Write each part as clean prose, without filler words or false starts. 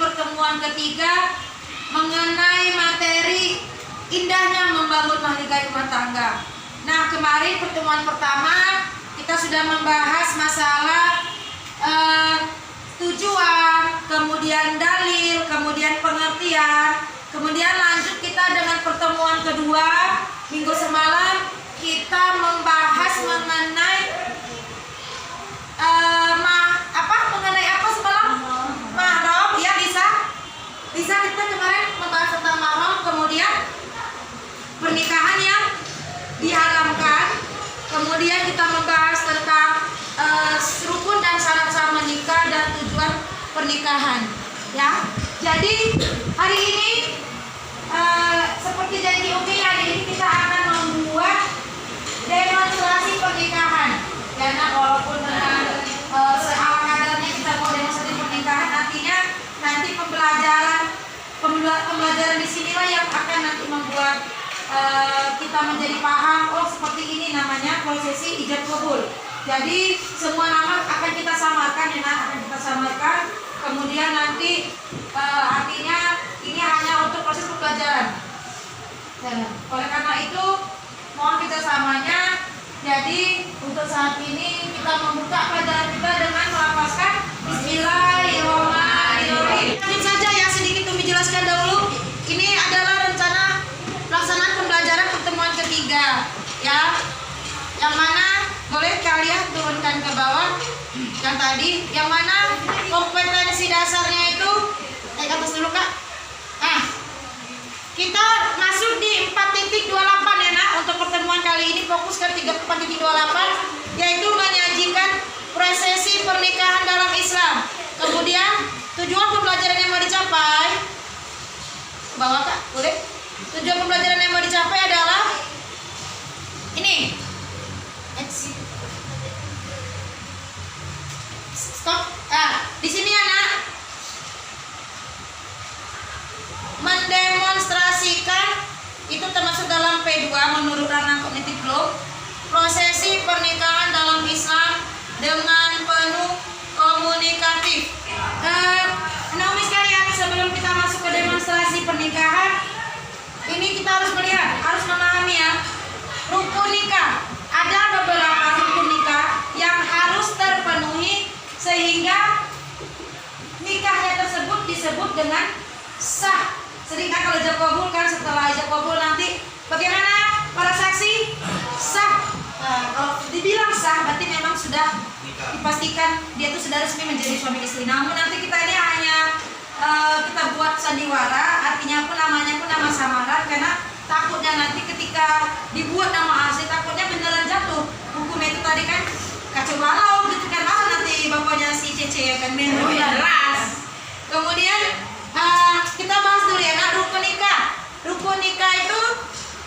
pertemuan ketiga mengenai materi indahnya membangun mahligai rumah tangga. Nah, kemarin pertemuan pertama kita sudah membahas masalah tujuan, kemudian dalil, kemudian pengertian. Kemudian lanjut kita dengan pertemuan kedua minggu semalam kita membahas mengenai mengenai apa semalam? Mahram, ya bisa kita kemarin membahas tentang mahram, kemudian pernikahan yang diharamkan, kemudian kita membahas tentang rukun dan syarat-syarat menikah dan tujuan pernikahan, ya. Jadi hari ini seperti janji Umi, hari ini kita akan membuat demonstrasi pernikahan. Karena walaupun dengan seala kadarnya kita mau demonstrasi pernikahan, artinya nanti pembelajaran di sinilah yang akan nanti membuat kita menjadi paham, oh seperti ini namanya prosesi ijab kabul. Jadi semua nama akan kita samarkan, ya, akan kita samarkan. Kemudian nanti artinya ini hanya untuk proses pembelajaran. Oleh karena itu mohon kerjasamanya. Jadi untuk saat ini kita membuka pelajaran kita dengan melafazkan Bismillahirrahmanirrahim. Lanjut saja ya, sedikit Umi jelaskan dahulu. Ini adalah rencana pelaksanaan pembelajaran pertemuan ketiga, ya. Yang mana boleh kalian turunkan ke bawah yang tadi, yang mana kompetensi dasarnya itu naik atas dulu Kak. Nah, kita masuk di 4.28 ya Nak. Untuk pertemuan kali ini fokus ke 4.28, yaitu menyajikan prosesi pernikahan dalam Islam. Kemudian tujuan pembelajaran yang mau dicapai, bawah Kak, boleh? Tujuan pembelajaran yang mau dicapai adalah ini. Stop. Di sini ya Nak. Mendemonstrasikan, itu termasuk dalam P2 menurut ranah kognitif Bloom, prosesi pernikahan dalam Islam dengan penuh komunikatif. Naomi sekalian, sebelum kita masuk ke demonstrasi pernikahan, ini kita harus melihat, harus memahami ya, rukun nikah. Ada beberapa rukun nikah yang harus terpenuhi sehingga nikahnya tersebut disebut dengan sah. Seringkali kalau ijab kabul kan, setelah ijab kabul nanti bagaimana para saksi? Sah. Kalau dibilang sah berarti memang sudah dipastikan dia itu sudah resmi menjadi suami istri. Namun nanti kita ini hanya kita buat sandiwara, artinya pun namanya pun nama samaran, karena takutnya nanti ketika dibuat nama asli takutnya beneran jatuh hukumnya itu tadi kan kacau balau gitu kan, nanti bapaknya si Cece ya kan main jelas. Kemudian kita bahas dulu ya Nak, rukun nikah. Rukun nikah itu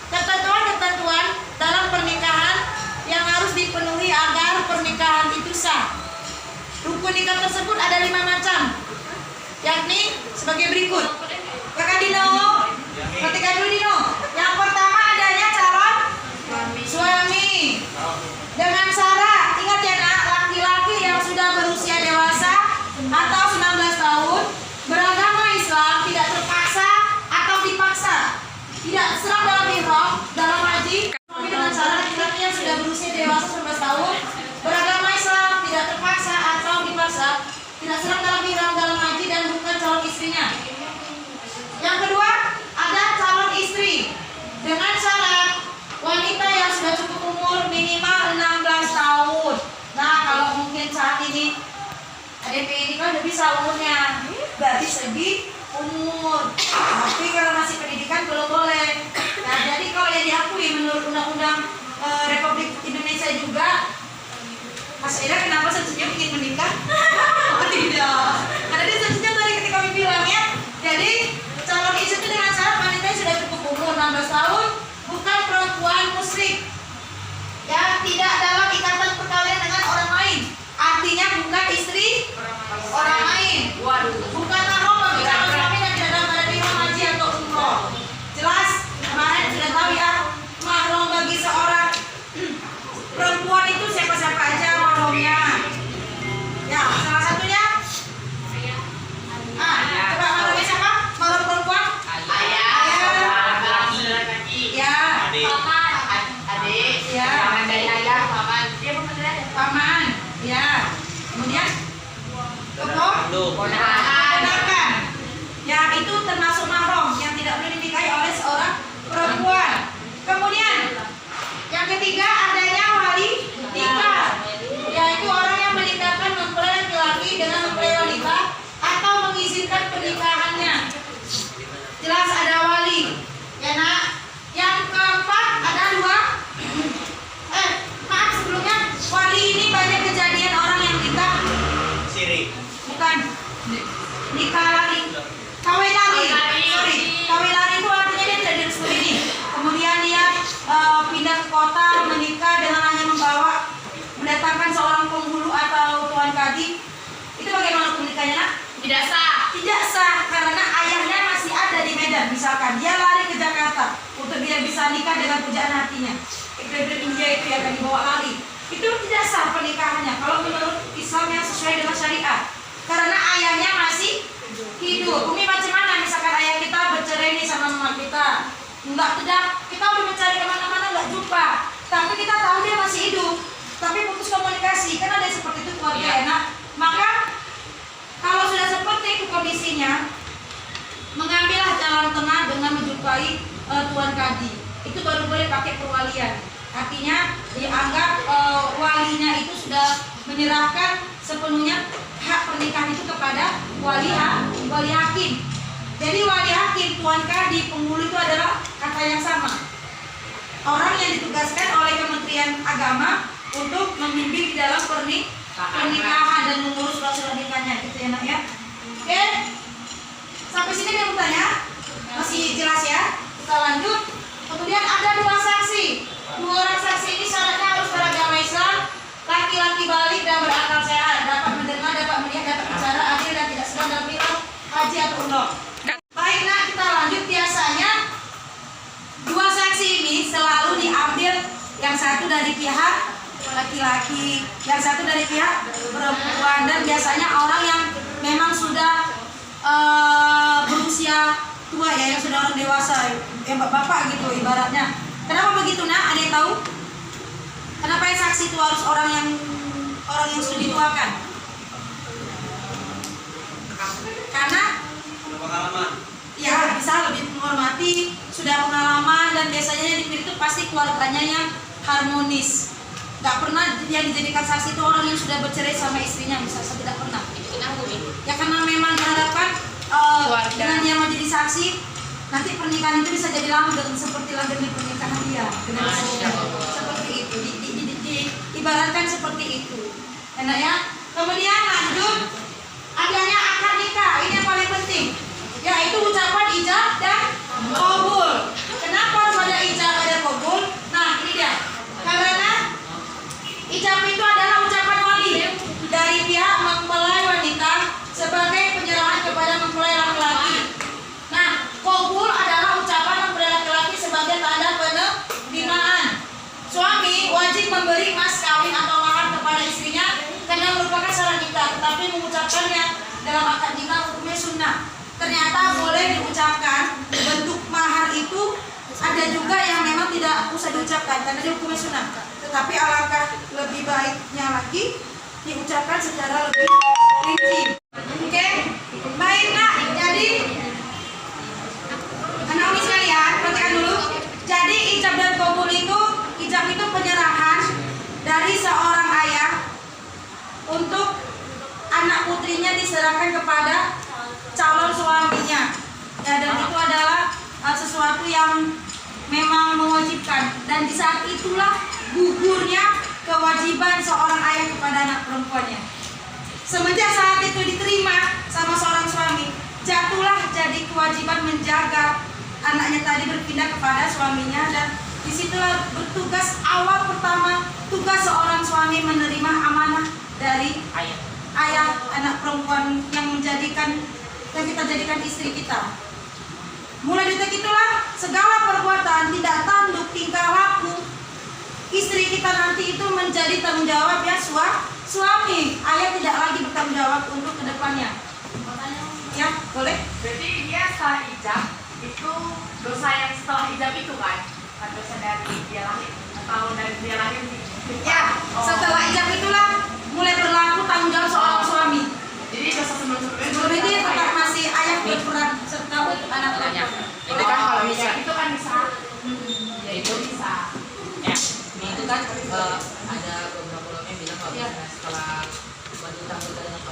ketentuan-ketentuan dalam pernikahan yang harus dipenuhi agar pernikahan itu sah. Rukun nikah tersebut ada 5 macam, yakni sebagai berikut. Kakak Dino, ketika dulu Dino. Yang pertama adanya calon suami dengan syarat, ingat ya Nak, laki-laki yang sudah berusia dewasa atau 19 tahun, beragama Islam, tidak terpaksa atau dipaksa, tidak serang dalam ihram, dalam haji, tapi dengan syarat laki-laki yang sudah berusia dewasa 19 tahun, beragama Islam, tidak terpaksa atau dipaksa, tidak serang dalam ihram, dalam haji, dan bukan calon istrinya. Yang kedua, ada calon istri dengan syarat wanita yang sudah cukup umur minimal 16 tahun. Nah, kalau mungkin saat ini ADP ini kan udah bisa umurnya, berarti segi umur. Tapi kalau masih pendidikan belum boleh. Nah, jadi kalau yang diakui menurut Undang-Undang Republik Indonesia juga, Mas Ira kenapa seterusnya ingin menikah? Oh tidak. Karena dia seterusnya tadi ketika kami bilang ya. Jadi calon istri itu dengan syarat wanita yang sudah cukup umur 16 tahun, bukan perempuan musyrik, ya, tidak dalam ikatan perkawinan dengan orang lain. Artinya bukan istri orang lain. Bukan mahram bagi calon suami dan tidak dalam keadaan ihram haji atau umroh. Jelas kemarin sudah tahu ya, mahram bagi seorang perempuan itu siapa-siapa aja mahramnya. Ya, salah satunya Ponakan. Ya itu termasuk mahram yang tidak boleh dinikahi oleh seorang perempuan. Kemudian yang ketiga adanya wali nikah, yaitu orang yang menikahkan mempelai laki-laki dengan mempelai wanita atau mengizinkan pernikahannya. Jelas ada wali, ya nak. Yang keempat ada dua. Maaf sebelumnya, wali ini banyak kejadian orang yang nikah. Bukan. Nikah lari. Kawin lari. Sorry. Kawin lari itu artinya dia tidak direstui ini. Kemudian dia pindah ke kota menikah dengan hanya mendatangkan seorang penghulu atau tuan kadi. Itu bagaimana pernikahannya nak? Tidak sah. Tidak sah karena ayahnya masih ada di Medan. Misalkan dia lari ke Jakarta untuk dia bisa nikah dengan pujaan hatinya. Dari India itu ya akan dibawa lari. Itu tidak sah pernikahannya kalau menurut Islam yang sesuai dengan syariat. Karena ayahnya masih hidup. Umi macam mana misalkan ayah kita bercerai nih sama mama kita? Tidak. Kita udah mencari kemana-mana nggak jumpa. Tapi kita tahu dia masih hidup. Tapi putus komunikasi. Kan ada seperti itu keluarga enak. Maka kalau sudah seperti itu kondisinya, mengambillah jalan tengah dengan menjumpai tuan kadi. Itu baru boleh pakai perwalian. Artinya dianggap walinya itu sudah menyerahkan sepenuhnya hak pernikahan itu kepada wali hakim. Jadi wali hakim, tuan kadi, penghulu itu adalah kata yang sama. Orang yang ditugaskan oleh Kementerian Agama untuk membimbing di dalam pernikahan dan mengurus proses pernikahannya, gitu ya nak ya. Oke, sampai sini ada yang bertanya? Masih jelas ya? Kita lanjut. Kemudian ada dua saksi. Dua orang saksi ini syaratnya harus beragama Islam, laki-laki balik dan berakal sehat, dapat mendengar, dapat melihat, dapat bicara, adil dan tidak sedang dalam bilang haji atau umroh. Baik nak, kita lanjut. Biasanya dua saksi ini selalu diambil yang satu dari pihak laki-laki, yang satu dari pihak perempuan, dan biasanya orang yang memang sudah berusia tua ya, yang sudah orang dewasa, yang bapak gitu ibaratnya. Kenapa begitu nak? Ada yang tahu? Kenapa yang saksi itu harus orang yang sudah dituakan? Karena pengalaman. Ya bisa lebih menghormati, sudah pengalaman, dan biasanya yang dipilih itu pasti keluarganya yang harmonis. Gak pernah yang dijadikan saksi itu orang yang sudah bercerai sama istrinya, misalnya tidak pernah. Ya karena memang diharapkan dengan dia mau jadi saksi, nanti pernikahan itu bisa jadi langgeng seperti langgeng di pernikahan dia. Dengan seperti itu, ibaratkan seperti itu. Enak ya. Kemudian lanjut, adanya akad nikah. Ini yang paling penting, yaitu ucapan ijab dan qabul. Kenapa harus ada ijab dan qabul? Nah ini dia. Karena ijab itu adalah ucapan wali dari pihak mempelai wanita sebagai penyerahan kepada mempelai laki-laki. Nah, qabul adalah ucapan mempelai laki-laki sebagai tanda penerimaan. Suami wajib memberi mas kawin atau mahar kepada istrinya karena merupakan syarat nikah, tetapi mengucapkannya dalam akad nikah hukumnya sunnah. Ternyata boleh diucapkan. Bentuk mahar itu ada juga yang memang tidak usah diucapkan karena dia hukumnya sunnah. Tetapi alangkah lebih baiknya lagi diucapkan secara lebih rinci. Oke, baik nak. Jadi anak-anak sekalian perhatikan dulu. Jadi ijab dan qabul itu, ijab itu penyerahan dari seorang ayah untuk anak putrinya diserahkan kepada calon suaminya. Ya, dan itu adalah sesuatu yang memang mewajibkan, dan di saat itulah gugurnya kewajiban seorang ayah kepada anak perempuannya. Semenjak saat itu diterima sama seorang suami, jatuhlah jadi kewajiban menjaga anaknya tadi berpindah kepada suaminya, dan disitulah bertugas awal pertama, tugas seorang suami menerima amanah dari ayah anak perempuan yang kita jadikan istri kita. Mulai detik itulah segala perbuatan tidak tanduk tingkah laku istri kita nanti itu menjadi tanggung jawab ya suami. Ayah tidak lagi bertanggung jawab untuk kedepannya. Ya boleh. Berarti dia setelah ijab itu dosa yang setelah ijab itu kan dosa dari dia lahir atau dari dia lahir ya setelah ijab itulah mulai berlaku tanggung jawab seorang suami. Jadi dosa sebelum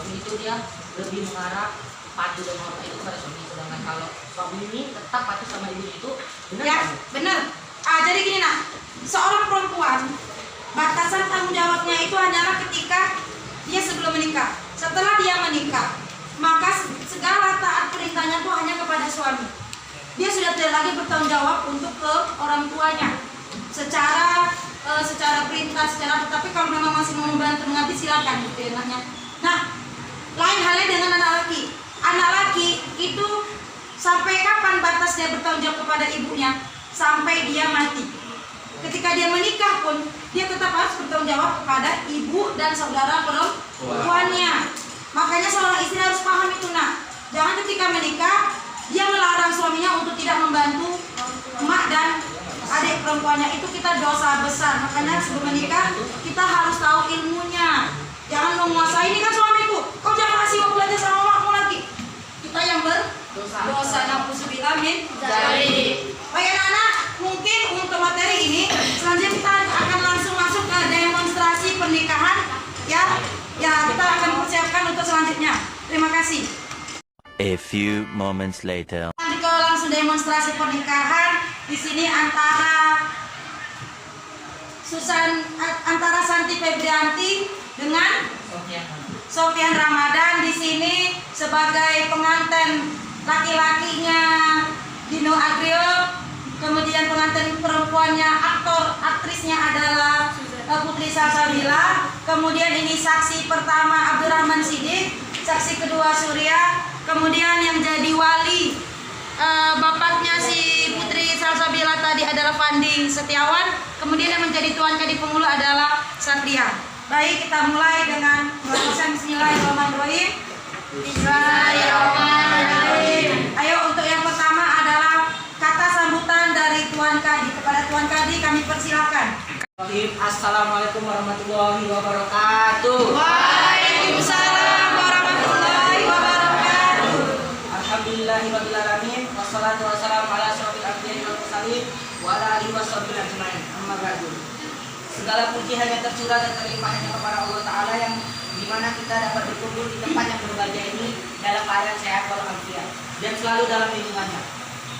suami itu dia lebih mengarah patuh dan hormat itu kepada suami, sedangkan kalau suami ini tetap patuh sama ibu itu, benar Ya, kan? benar. Jadi gini nak, seorang perempuan batasan tanggung jawabnya itu hanyalah ketika dia sebelum menikah. Setelah dia menikah, maka segala taat perintahnya itu hanya kepada suami. Dia sudah tidak lagi bertanggung jawab untuk ke orang tuanya secara perintah, secara, tetapi kalau memang masih mau membantu mengerti silakan gitu ya anaknya. Nah, lain halnya dengan anak laki. Anak laki itu sampai kapan batas dia bertanggung jawab kepada ibunya? Sampai dia mati. Ketika dia menikah pun dia tetap harus bertanggung jawab kepada ibu dan saudara perempuannya. Makanya seorang istri harus paham itu nak. Jangan ketika menikah dia melarang suaminya untuk tidak membantu emak dan adik perempuannya. Itu kita dosa besar. Makanya sebelum menikah kita harus tahu ilmunya. Jangan menguasai, ini kan suamiku, kau jangan kasih waktu belajar sama emakmu lagi. Kita yang berdosa. Nauzubillah min dzalik. Baik anak-anak, mungkin untuk materi ini selanjutnya kita akan langsung masuk ke demonstrasi pernikahan ya. Ya, kita akan persiapkan untuk selanjutnya. Terima kasih. A few moments later. Nanti kalau langsung demonstrasi pernikahan di sini antara Santi Febrianti dengan Sofyan Ramadan di sini sebagai pengantin laki-lakinya Dino Agrio, kemudian pengantin perempuannya aktrisnya adalah Putri Salsabila, kemudian ini saksi pertama Abdurrahman Sidik, saksi kedua Surya, kemudian yang jadi wali bapaknya si Putri Salsabila tadi adalah Fandi Setiawan, kemudian yang menjadi tuan kadi pemulu adalah Satria. Baik, kita mulai dengan membacakan Bismillahirrahmanirrahim. Bismillahirrahmanirrahim. Ayo, untuk yang pertama adalah kata sambutan dari Tuan Kadi. Kepada Tuan Kadi kami persilakan. Assalamualaikum warahmatullahi wabarakatuh. Waalaikumsalam warahmatullahi wabarakatuh. Alhamdulillahirabbil alamin, wassalatu wassalamu ala asyrofil anbiya'i wal mursalin wa ala alihi washabbihi ajmain. Amma ba'du. Segala puji hanya tercurah dan terlimpah hanya kepada Allah Ta'ala yang dimana kita dapat berkumpul di tempat yang berbahagia ini dalam keadaan sehat walafiat dan selalu dalam lindungannya.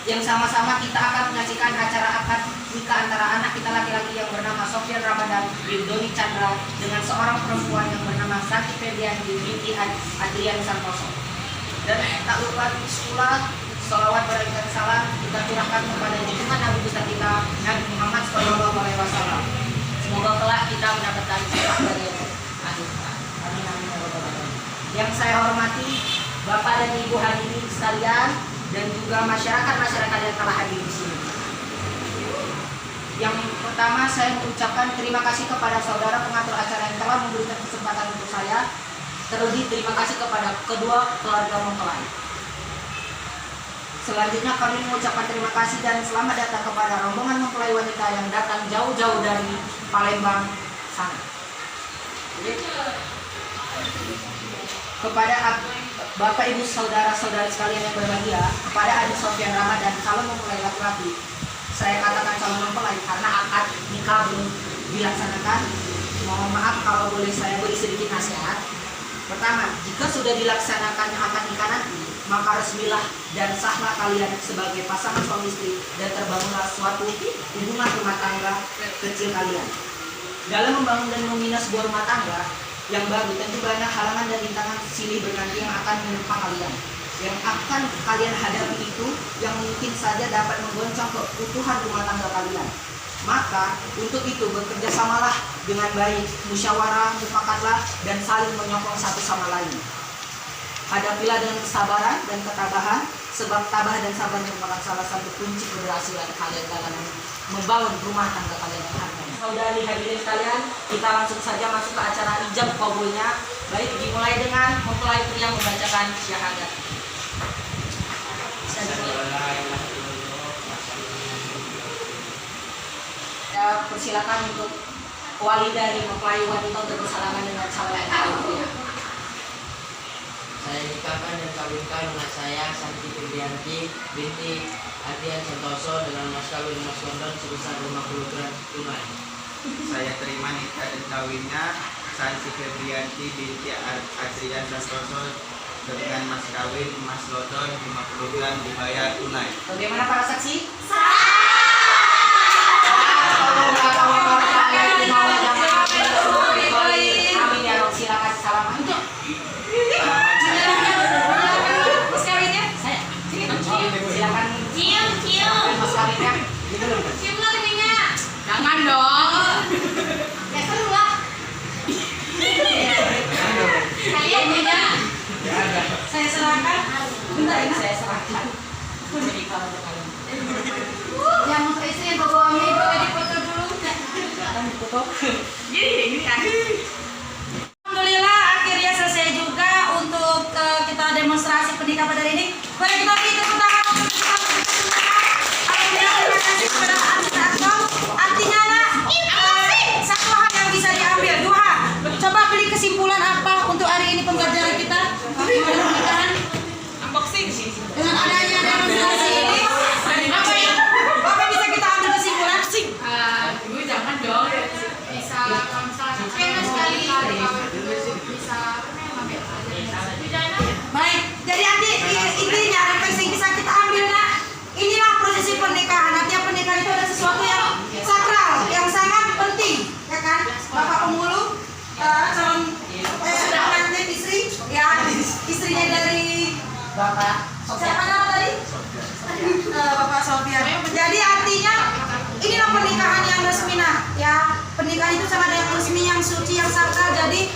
Yang sama-sama kita akan menyaksikan acara akad nikah antara anak kita laki-laki yang bernama Sofyan Ramadan bin Doni Chandra dengan seorang perempuan yang bernama Santi Febrianti binti Adrian Santoso. Dan tak lupa pula salawat berikan salam kita curahkan kepada junjungan Nabi besar kita Nabi Muhammad SAW. Semoga kelak kita mendapatkan syafaat dari akhir. Amin amin ya rabbal alamin. Yang saya hormati Bapak dan Ibu hadirin sekalian dan juga masyarakat yang telah hadir di sini. Yang pertama saya mengucapkan terima kasih kepada saudara pengatur acara yang telah memberikan kesempatan untuk saya. Terlebih terima kasih kepada kedua keluarga mempelai. Selanjutnya kami mengucapkan terima kasih dan selamat datang kepada rombongan mempelai wanita yang datang jauh-jauh dari Palembang sana. Kepada Bapak Ibu saudara-saudari sekalian yang berbahagia, kepada adik Sofyan Ramadan calon mempelai laki-laki, saya katakan calon mempelai karena akad nikah belum dilaksanakan. Mohon maaf kalau boleh saya beri sedikit nasihat. Pertama, jika sudah dilaksanakan akad nikah nanti, maka resmilah dan sahlah kalian sebagai pasangan suami istri dan terbangunlah suatu hubungan rumah tangga kecil kalian. Dalam membangun dan membina sebuah rumah tangga yang baru tentu banyak halangan dan rintangan silih berganti yang akan menimpa kalian. Yang akan kalian hadapi itu yang mungkin saja dapat menggoncang keutuhan rumah tangga kalian. Maka untuk itu bekerja samalah dengan baik, musyawarah, mufakatlah dan saling menyokong satu sama lain. Hadapilah dengan kesabaran dan ketabahan, sebab tabah dan sabar merupakan salah satu kunci keberhasilan kalian dalam membangun rumah tangga kalian yang harmonis. Saudari hadirin sekalian, kita langsung saja masuk ke acara ijab kabulnya. Baik, dimulai dengan mempelai pria membacakan syahadat. Saya persilakan untuk wali dari mempelai wanita untuk bersalaman dengan calon mempelai. Saya nikahkan dan kawinkan anak saya Santi Febrianti binti Adrian Santoso dengan mas kawin Mas London sebesar 50 gram tunai. Saya terima nikah dan kawinnya Santi Febrianti binti Adrian Santoso dengan mas kawin emas lodon 50 gram dibayar tunai. Bagaimana para saksi? Amin ya Rob, silakan salaman. Mas kawinnya? Silakan mas kawinnya. Cium lah keningnya. Jangan dong. Ya seru lah. Kalian punya? Saya serahkan. Bentar ya. Saya serahkan. Menikah untuk kalian. Yang untuk istri yang bawa mie boleh dipoto dulu. Silakan ditutup. Gini. Alhamdulillah akhirnya selesai juga untuk kita demonstrasi pernikahan pada hari ini. Boleh kita beri tepuk tangan untuk kita semua. Alhamdulillah terima kasih kepada Artinya Akmal. Artinya satu hal yang bisa diambil, dua hal. Coba beli kesimpulan apa untuk hari ini pembelajaran kita mengenai pernikahan. Unboxing. Dengan adanya demonstrasi ini, apa bisa kita ambil kesimpulan? Ibu jangan dong. Bisa kalau misalnya Enak sekali. bisa Baik, jadi intinya refleksi yang bisa kita ambil nak, inilah prosesi pernikahan. Artinya pernikahan itu ada sesuatu yang sakral, yang sangat penting, ya kan? Bapak pemulu, calon pengantin istri, ya istrinya dari Bapak siapa nama tadi? Bapak Sofian. Jadi artinya inilah pernikahan yang resmi nah, ya pernikahan itu sama dengan resmi yang suci yang sakral. Jadi